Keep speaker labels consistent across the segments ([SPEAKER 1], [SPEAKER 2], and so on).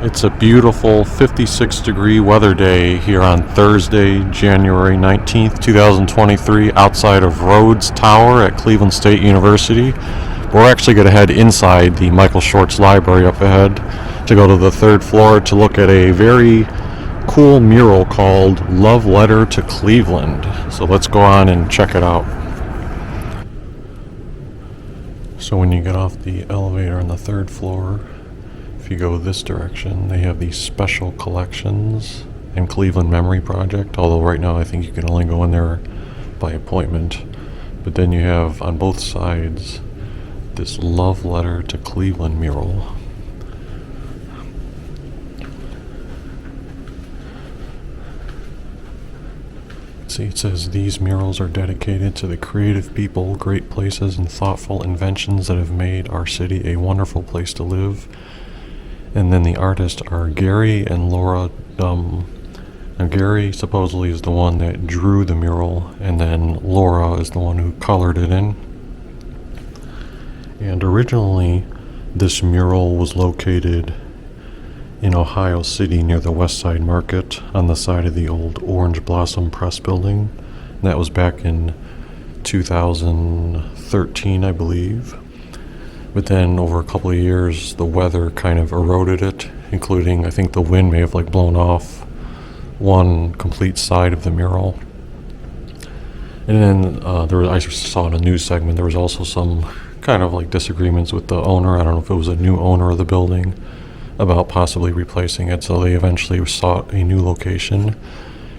[SPEAKER 1] It's a beautiful 56-degree weather day here on Thursday, January 19th, 2023, outside of Rhodes Tower at Cleveland State University. We're actually going to head inside the Michael Schwartz Library up ahead to go to the third floor to look at a very cool mural called Love Letter to Cleveland. So let's go on and check it out. So when you get off the elevator on the third floor, if you go this direction, they have these special collections and Cleveland Memory Project, although right now I think you can only go in there by appointment. But then you have on both sides this Love Letter to Cleveland mural. See, it says these murals are dedicated to the creative people, great places, and thoughtful inventions that have made our city a wonderful place to live. And then the artists are Gary and Laura Dumm. Now Gary supposedly is the one that drew the mural, and then Laura is the one who colored it in. And originally, this mural was located in Ohio City near the West Side Market on the side of the old Orange Blossom Press building. And that was back in 2013, I believe. But then over a couple of years, the weather kind of eroded it, including, I think the wind may have blown off one complete side of the mural. And then I saw in a news segment, there was also some kind of disagreements with the owner. I don't know if it was a new owner of the building about possibly replacing it. So they eventually sought a new location,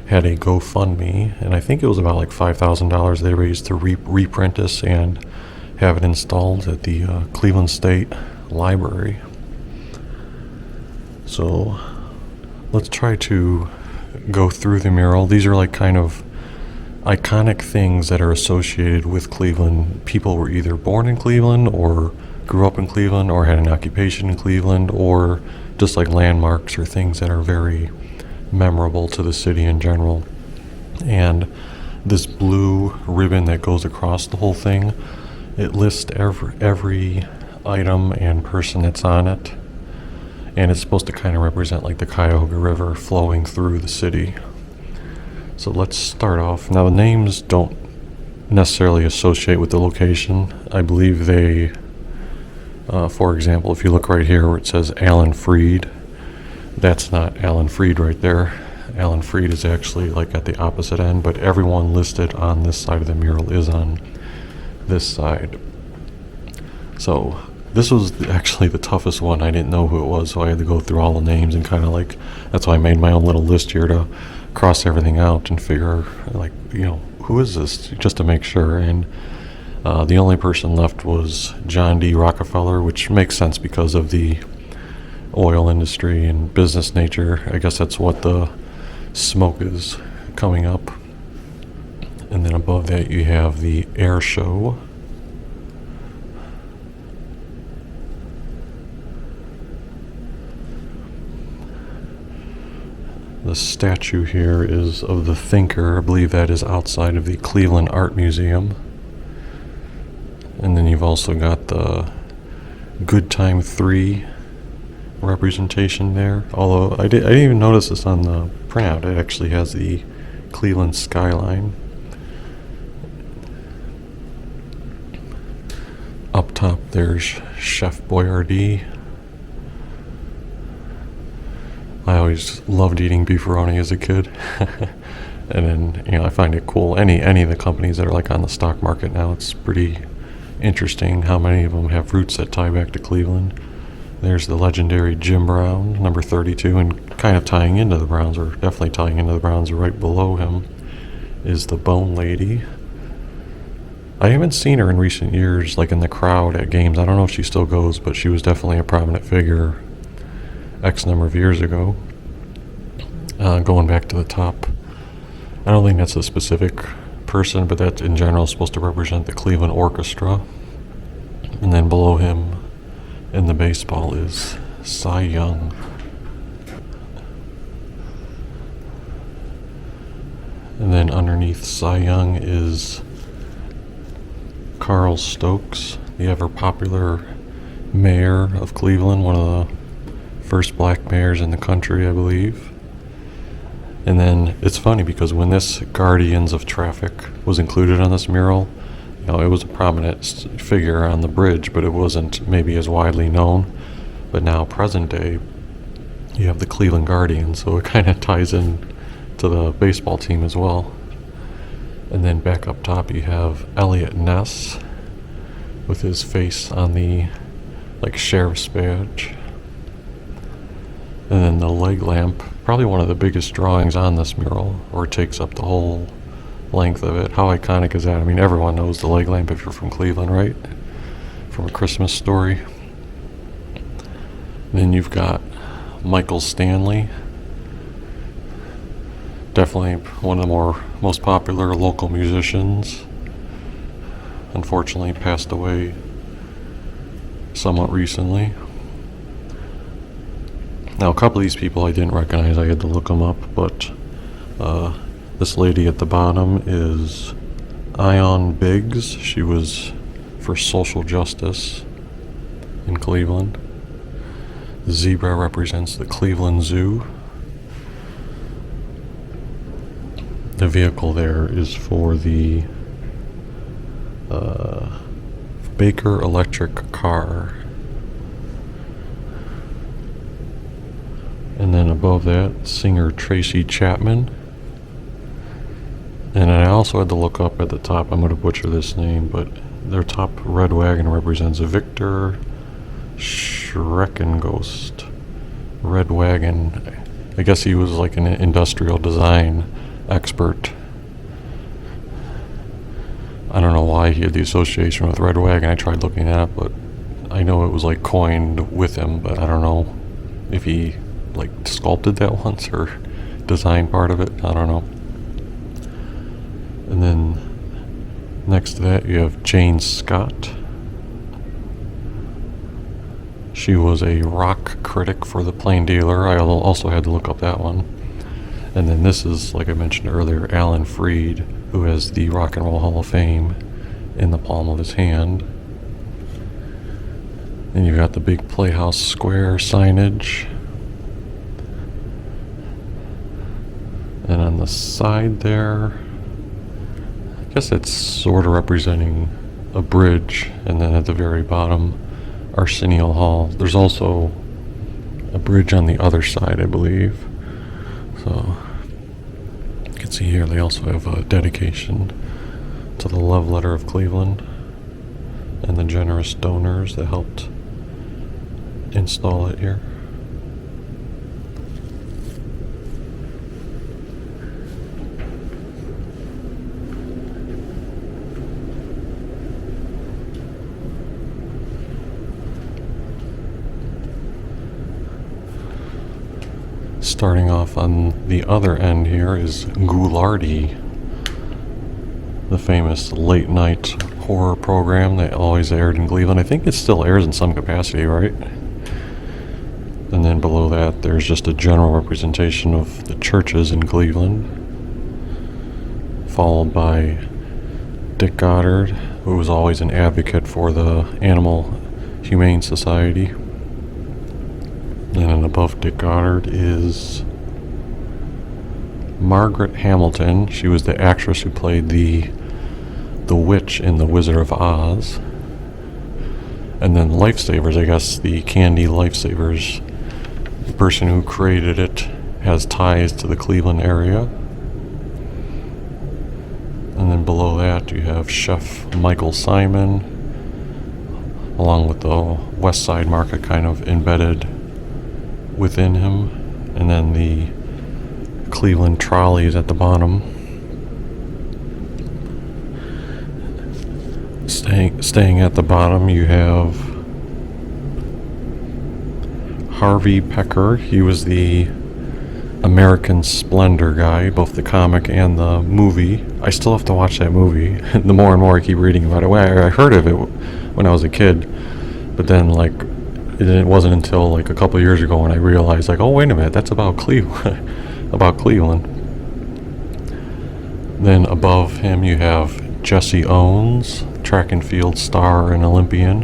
[SPEAKER 1] had a GoFundMe, and I think it was about $5,000 they raised to reprint this and have it installed at the Cleveland State Library. So let's try to go through the mural. These are kind of iconic things that are associated with Cleveland. People were either born in Cleveland or grew up in Cleveland or had an occupation in Cleveland, or just landmarks or things that are very memorable to the city in general. And this blue ribbon that goes across the whole thing, it lists every item and person that's on it, and it's supposed to kind of represent the Cuyahoga River flowing through the city. So let's start off. Now the names don't necessarily associate with the location. I believe they, for example, if you look right here where it says Alan Freed, that's not Alan Freed right there. Alan Freed is actually at the opposite end, but everyone listed on this side of the mural is on this side. So this was actually the toughest one. I didn't know who it was, so I had to go through all the names and kind of that's why I made my own little list here to cross everything out and figure who is this, just to make sure. And the only person left was John D. Rockefeller, which makes sense because of the oil industry and business nature. I guess that's what the smoke is coming up. And then above that you have the air show. The statue here is of the thinker. I believe that is outside of the Cleveland Art Museum. And then you've also got the Good Time 3 representation there. Although I didn't even notice this on the printout. It actually has the Cleveland skyline. Up top there's Chef Boyardee. I always loved eating beefaroni as a kid. And then I find it cool. Any of the companies that are on the stock market now, it's pretty interesting how many of them have roots that tie back to Cleveland. There's the legendary Jim Brown, number 32, and kind of tying into the Browns, or definitely tying into the Browns, right below him is the Bone Lady. I haven't seen her in recent years, in the crowd at games. I don't know if she still goes, but she was definitely a prominent figure X number of years ago. Going back to the top, I don't think that's a specific person, but that in general is supposed to represent the Cleveland Orchestra. And then below him in the baseball is Cy Young. And then underneath Cy Young is Carl Stokes, the ever popular mayor of Cleveland, one of the first black mayors in the country, I believe. And then it's funny because when this Guardians of Traffic was included on this mural, it was a prominent figure on the bridge, but it wasn't maybe as widely known. But now, present day, you have the Cleveland Guardians, so it kind of ties in to the baseball team as well. And then back up top, you have Eliot Ness with his face on the sheriff's badge. And then the leg lamp, probably one of the biggest drawings on this mural, or it takes up the whole length of it. How iconic is that? I mean, everyone knows the leg lamp if you're from Cleveland, right? From A Christmas Story. Then you've got Michael Stanley, definitely one of the most popular local musicians. Unfortunately, passed away somewhat recently. Now, a couple of these people I didn't recognize. I had to look them up, but this lady at the bottom is Ion Biggs. She was for social justice in Cleveland. The zebra represents the Cleveland Zoo. The vehicle there is for the Pekar electric car. And then above that, singer Tracy Chapman. And I also had to look up at the top, I'm going to butcher this name, but their top red wagon represents Victor Schreckenghost. Red wagon. I guess he was like an industrial design expert. I don't know why he had the association with red wagon. I tried looking it up, but I know it was coined with him, but I don't know if he sculpted that once or designed part of it. I don't know. And then next to that you have Jane Scott. She was a rock critic for the Plain Dealer. I also had to look up that one. And then this is, like I mentioned earlier, Alan Freed, who has the Rock and Roll Hall of Fame in the palm of his hand. And you've got the big Playhouse Square signage. And on the side there, I guess it's sort of representing a bridge. And then at the very bottom, Arsenio Hall. There's also a bridge on the other side, I believe. So you can see here they also have a dedication to the love letter of Cleveland and the generous donors that helped install it here. Starting off on the other end here is Ghoulardi, the famous late night horror program that always aired in Cleveland. I think it still airs in some capacity, right? And then below that there's just a general representation of the churches in Cleveland, followed by Dick Goddard, who was always an advocate for the Animal Humane Society. And then above Dick Goddard is Margaret Hamilton. She was the actress who played the witch in The Wizard of Oz. And then Lifesavers, I guess the candy Lifesavers, the person who created it has ties to the Cleveland area. And then below that you have Chef Michael Symon, along with the West Side Market kind of embedded within him, and then the Cleveland trolleys at the bottom. Staying at the bottom, you have Harvey Pekar. He was the American Splendor guy, both the comic and the movie. I still have to watch that movie. The more and more I keep reading about it. I heard of it when I was a kid, but then it wasn't until a couple of years ago when I realized oh wait a minute, that's about Cleveland. About Cleveland. Then above him you have Jesse Owens, track and field star and Olympian.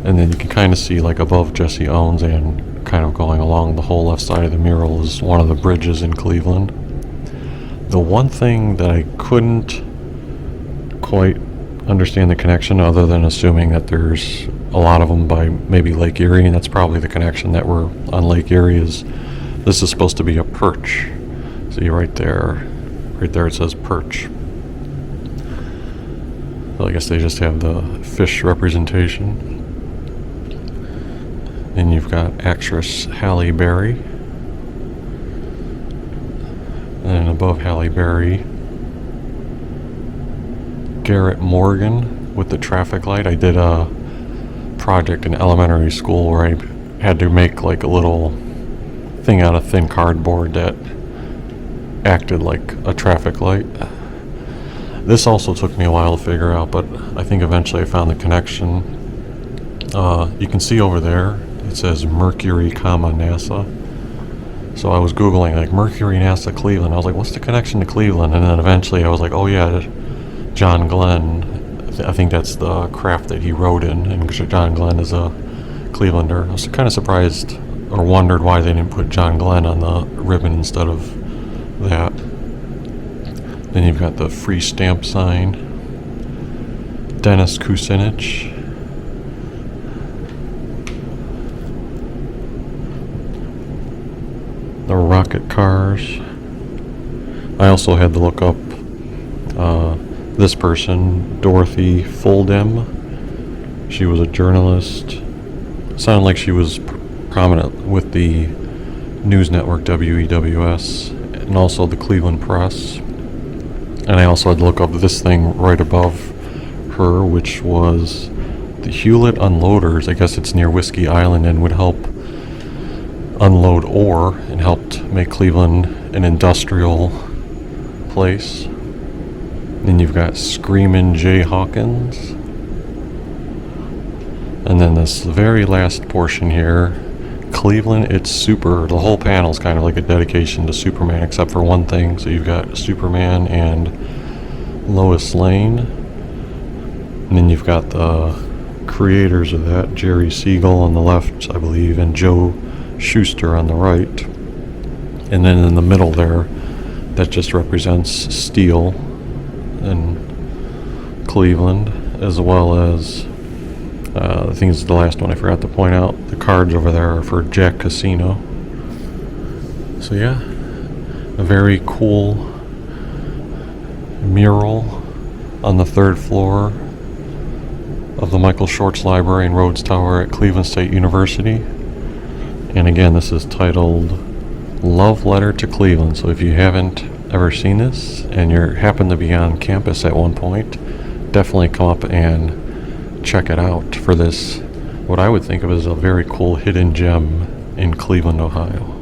[SPEAKER 1] And then you can kind of see above Jesse Owens and kind of going along the whole left side of the mural is one of the bridges in Cleveland. The one thing that I couldn't quite understand the connection, other than assuming that there's a lot of them by maybe Lake Erie, and that's probably the connection that we're on Lake Erie, is this is supposed to be a perch. See right there it says perch. So I guess they just have the fish representation. And you've got actress Halle Berry. And above Halle Berry, Garrett Morgan with the traffic light. I did a project in elementary school where I had to make like a little thing out of thin cardboard that acted like a traffic light. This also took me a while to figure out, but I think eventually I found the connection. You can see over there it says Mercury, NASA. So I was Googling like Mercury, NASA, Cleveland. I was like, what's the connection to Cleveland? And then eventually I was like, oh yeah, John Glenn. I think that's the craft that he rode in, and John Glenn is a Clevelander. I was kind of surprised or wondered why they didn't put John Glenn on the ribbon instead of that. Then you've got the free stamp sign. Dennis Kucinich. The rocket cars. I also had to look up this person, Dorothy Fuldheim. She was a journalist. Sounded like she was prominent with the news network WEWS and also the Cleveland Press. And I also had to look up this thing right above her, which was the Hulett Unloaders. I guess it's near Whiskey Island and would help unload ore and helped make Cleveland an industrial place. Then you've got Screamin' J. Hawkins. And then this very last portion here, Cleveland, it's super. The whole panel is kind of like a dedication to Superman, except for one thing. So you've got Superman and Lois Lane. And then you've got the creators of that, Jerry Siegel on the left, I believe, and Joe Schuster on the right. And then in the middle there, that just represents steel in Cleveland, as well as I think it's the last one I forgot to point out. The cards over there are for Jack Casino. So yeah, a very cool mural on the third floor of the Michael Schwartz Library and Rhodes Tower at Cleveland State University. And again, this is titled Love Letter to Cleveland. So if you haven't ever seen this and you happen to be on campus at one point, definitely come up and check it out for this, what I would think of as a very cool hidden gem in Cleveland, Ohio.